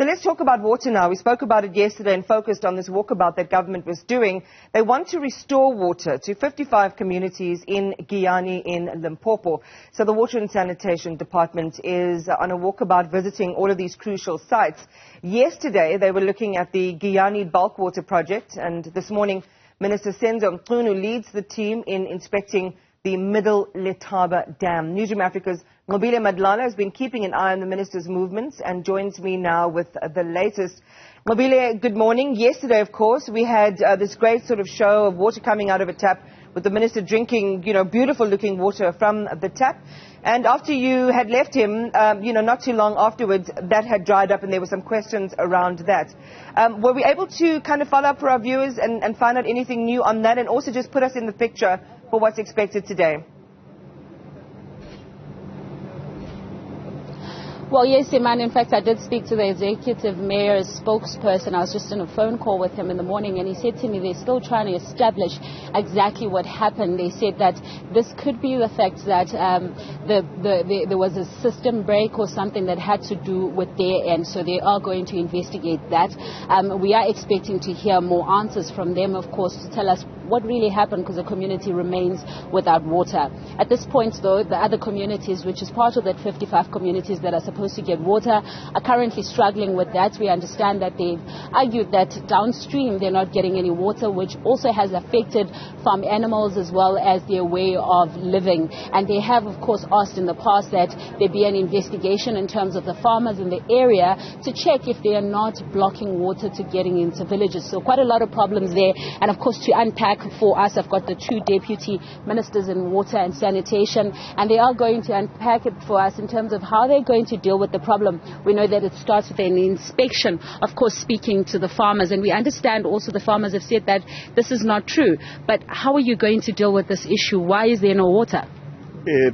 So let's talk about water now. We spoke about it yesterday and focused on this walkabout that government was doing. They want to restore water to 55 communities in Giyani in Limpopo. So the Water and Sanitation Department is on a walkabout visiting all of these crucial sites. Yesterday, they were looking at the Giyani bulk water project, and this morning, Minister Senzo Mchunu leads the team in inspecting the Middle Letaba Dam. Newzroom Afrika's Nqobile Madlala has been keeping an eye on the minister's movements and joins me now with the latest. Nqobile, good morning. Yesterday, of course, we had this great sort of show of water coming out of a tap with the minister drinking, beautiful looking water from the tap. And after you had left him, not too long afterwards, that had dried up and there were some questions around that. Were we able to kind of follow up for our viewers and find out anything new on that, and also just put us in the picture for what's expected today? Well, yes, Iman. In fact, I did speak to the executive mayor's spokesperson. I was just on a phone call with him in the morning, and he said to me they're still trying to establish exactly what happened. They said that this could be the fact that there was a system break or something that had to do with their end, so they are going to investigate that. We are expecting to hear more answers from them, of course, to tell us what really happened, because the community remains without water. At this point, though, the other communities, which is part of that 55 communities that are supposed to get water, are currently struggling with that. We understand that they've argued that downstream they're not getting any water, which also has affected farm animals as well as their way of living. And they have, of course, asked in the past that there be an investigation in terms of the farmers in the area to check if they are not blocking water to getting into villages. So quite a lot of problems there. And of course, to unpack for us, I've got the two deputy ministers in water and sanitation, and they are going to unpack it for us in terms of how they're going to deal with the problem. We know that it starts with an inspection, of course, speaking to the farmers, and we understand also the farmers have said that this is not true. But how are you going to deal with this issue? Why is there no water?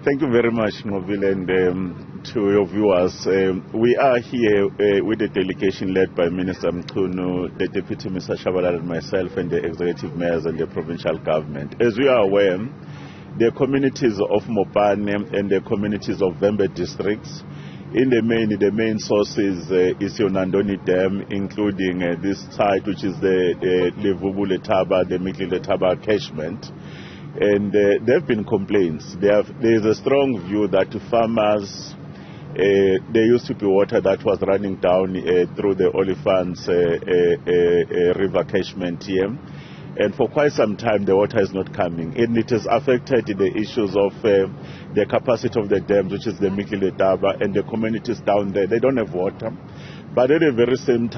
Thank you very much, Nqobile, and to your viewers. We are here with a delegation led by Minister Mchunu, the Deputy Minister Shabalala, and myself, and the executive mayors and the provincial government. As we are aware, the communities of Mopane and the communities of Vembe districts, in the main sources is your Nandoni Dam, including this site, which is the Middle Letaba, the Middle Letaba catchment. And there have been complaints. There is a strong view that farmers, there used to be water that was running down through the Olifants river catchment here. And for quite some time, the water is not coming. And it has affected the issues of the capacity of the dams, which is the Middle Letaba, and the communities down there. They don't have water. But at the very same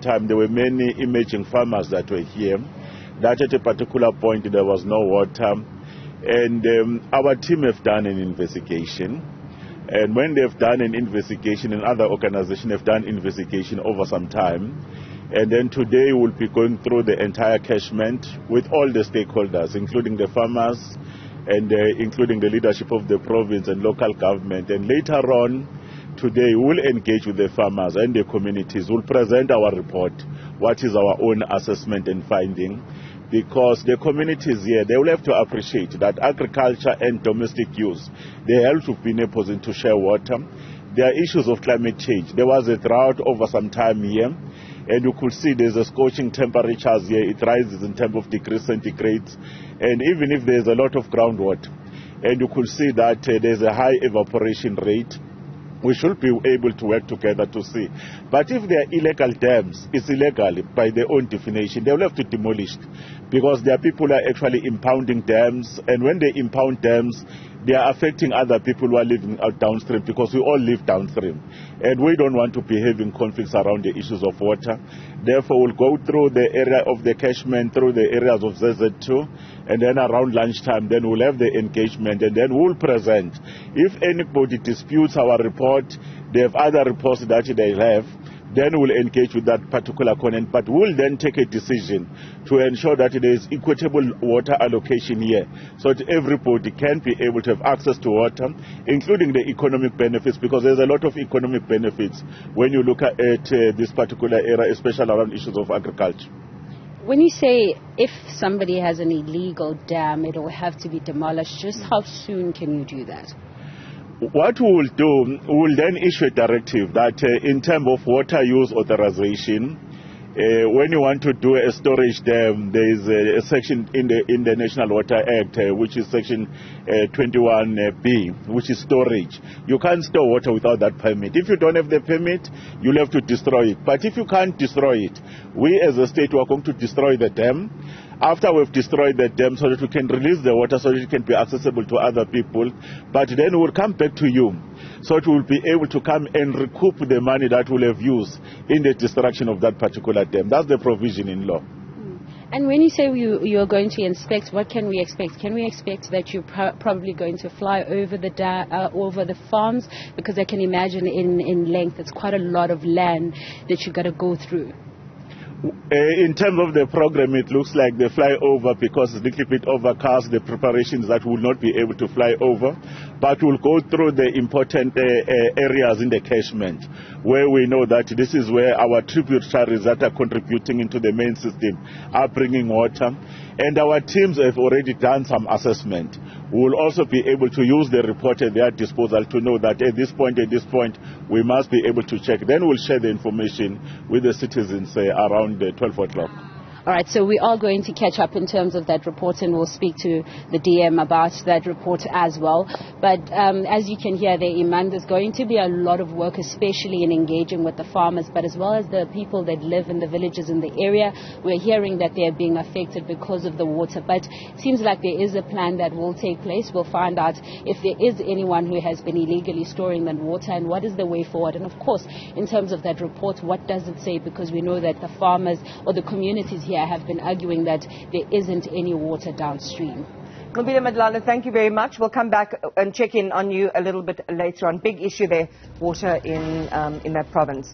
time, there were many emerging farmers that were here, that at a particular point there was no water. And our team have done an investigation. And when they've done an investigation, and other organizations have done investigation over some time, and then today we'll be going through the entire catchment with all the stakeholders, including the farmers and including the leadership of the province and local government. And later on today we'll engage with the farmers and the communities. We'll present our report, what is our own assessment and finding, because the communities here, they will have to appreciate that agriculture and domestic use, they help to be in a position to share water. There are issues of climate change. There was a drought over some time here, and you could see there's a scorching temperatures here. It rises in terms of degrees centigrade, and even if there's a lot of groundwater, and you could see that there's a high evaporation rate, we should be able to work together to see. But if they are illegal dams, it's illegal by their own definition. They will have to demolish, because there are people who are actually impounding dams, and when they impound dams, they are affecting other people who are living out downstream, because we all live downstream. And we don't want to be having conflicts around the issues of water. Therefore, we'll go through the area of the catchment, through the areas of ZZ2, and then around lunchtime, then we'll have the engagement, and then we'll present. If anybody disputes our report, they have other reports that they have, then we'll engage with that particular component, but we'll then take a decision to ensure that there is equitable water allocation here, so that everybody can be able to have access to water, including the economic benefits, because there's a lot of economic benefits when you look at this particular area, especially around issues of agriculture. When you say if somebody has an illegal dam, it will have to be demolished, just how soon can you do that? What we will do, we will then issue a directive that in terms of water use authorization, when you want to do a storage dam, there is a section in the National Water Act, which is section 21B, which is storage. You can't store water without that permit. If you don't have the permit, you'll have to destroy it. But if you can't destroy it, we as a state are going to destroy the dam. After we've destroyed the dam, so that we can release the water, so that it can be accessible to other people. But then we'll come back to you, so that we'll be able to come and recoup the money that we'll have used in the destruction of that particular dam. That's the provision in law. And when you say you're going to inspect, what can we expect? Can we expect that you're probably going to fly over the farms? Because I can imagine in length, it's quite a lot of land that you got to go through. In terms of the program, it looks like they fly over because it's a little bit overcast, the preparations that will not be able to fly over. But we'll go through the important areas in the catchment where we know that this is where our tributaries that are contributing into the main system are bringing water. And our teams have already done some assessment. We will also be able to use the report at their disposal to know that at this point, we must be able to check. Then we'll share the information with the citizens around 12 o'clock. All right, so we are going to catch up in terms of that report, and we'll speak to the DM about that report as well. But as you can hear there, Iman, there's going to be a lot of work, especially in engaging with the farmers, but as well as the people that live in the villages in the area. We're hearing that they're being affected because of the water, but it seems like there is a plan that will take place. We'll find out if there is anyone who has been illegally storing that water and what is the way forward. And of course, in terms of that report, what does it say? Because we know that the farmers or the communities here have been arguing that there isn't any water downstream. Nqobile, Madlala, thank you very much. We'll come back and check in on you a little bit later on. Big issue there, water in that province.